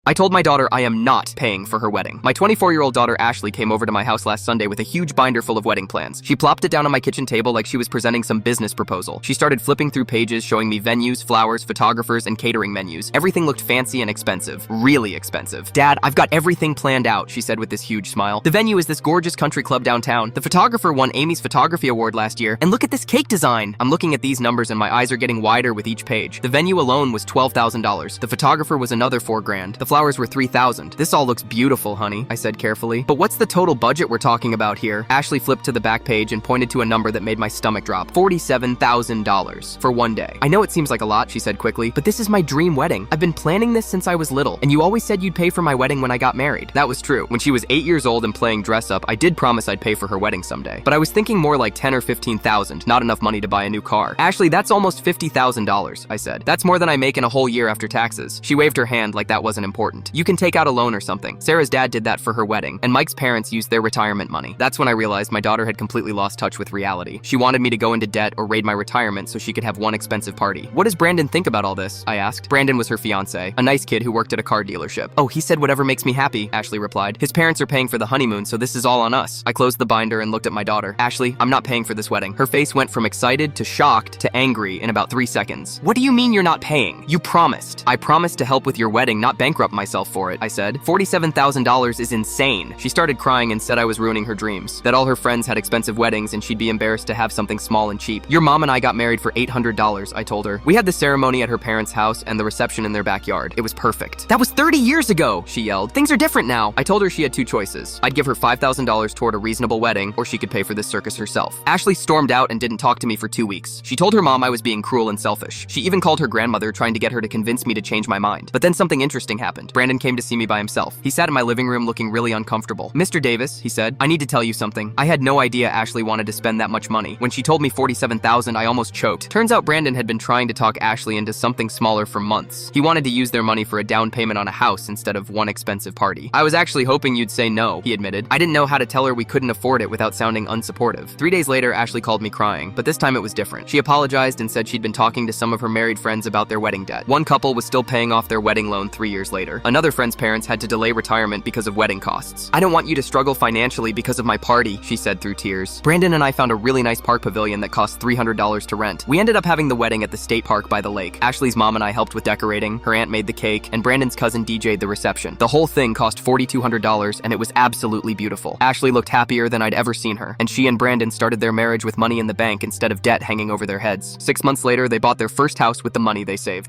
I told my daughter I am not paying for her wedding. My 24-year-old daughter Ashley came over to my house last Sunday with a huge binder full of wedding plans. She plopped it down on my kitchen table like she was presenting some business proposal. She started flipping through pages showing me venues, flowers, photographers, and catering menus. Everything looked fancy and expensive. Really expensive. "Dad, I've got everything planned out," she said with this huge smile. "The venue is this gorgeous country club downtown. The photographer won Amy's Photography Award last year. And look at this cake design." I'm looking at these numbers and my eyes are getting wider with each page. The venue alone was $12,000. The photographer was another $4,000. The flowers were $3,000. "This all looks beautiful, honey," I said carefully. "But what's the total budget we're talking about here?" Ashley flipped to the back page and pointed to a number that made my stomach drop. $47,000 for one day. "I know it seems like a lot," she said quickly, "but this is my dream wedding. I've been planning this since I was little, and you always said you'd pay for my wedding when I got married." That was true. When she was 8 years old and playing dress up, I did promise I'd pay for her wedding someday. But I was thinking more like 10 or 15,000, not enough money to buy a new car. "Ashley, that's almost $50,000, I said. "That's more than I make in a whole year after taxes." She waved her hand like that wasn't important. "You can take out a loan or something." Sarah's dad did that for her wedding, and Mike's parents used their retirement money. That's when I realized my daughter had completely lost touch with reality. She wanted me to go into debt or raid my retirement so she could have one expensive party. "What does Brandon think about all this?" I asked. Brandon was her fiance, a nice kid who worked at a car dealership. "Oh, he said whatever makes me happy," Ashley replied. "His parents are paying for the honeymoon, so this is all on us." I closed the binder and looked at my daughter. "Ashley, I'm not paying for this wedding." Her face went from excited to shocked to angry in about 3 seconds. "What do you mean you're not paying? You promised." "I promised to help with your wedding, not bankrupt myself for it," I said. $47,000 is insane." She started crying and said I was ruining her dreams, that all her friends had expensive weddings and she'd be embarrassed to have something small and cheap. "Your mom and I got married for $800, I told her. "We had the ceremony at her parents' house and the reception in their backyard. It was perfect." "That was 30 years ago," she yelled. "Things are different now." I told her she had 2 choices. I'd give her $5,000 toward a reasonable wedding, or she could pay for this circus herself. Ashley stormed out and didn't talk to me for 2 weeks. She told her mom I was being cruel and selfish. She even called her grandmother, trying to get her to convince me to change my mind. But then something interesting happened. Brandon came to see me by himself. He sat in my living room looking really uncomfortable. "Mr. Davis," he said, "I need to tell you something. I had no idea Ashley wanted to spend that much money. When she told me $47,000, I almost choked." Turns out Brandon had been trying to talk Ashley into something smaller for months. He wanted to use their money for a down payment on a house instead of one expensive party. "I was actually hoping you'd say no," he admitted. "I didn't know how to tell her we couldn't afford it without sounding unsupportive." 3 days later, Ashley called me crying, but this time it was different. She apologized and said she'd been talking to some of her married friends about their wedding debt. One couple was still paying off their wedding loan 3 years later. Another friend's parents had to delay retirement because of wedding costs. "I don't want you to struggle financially because of my party," she said through tears. Brandon and I found a really nice park pavilion that cost $300 to rent. We ended up having the wedding at the state park by the lake. Ashley's mom and I helped with decorating, her aunt made the cake, and Brandon's cousin DJ'd the reception. The whole thing cost $4,200 and it was absolutely beautiful. Ashley looked happier than I'd ever seen her, and she and Brandon started their marriage with money in the bank instead of debt hanging over their heads. 6 months later, they bought their first house with the money they saved.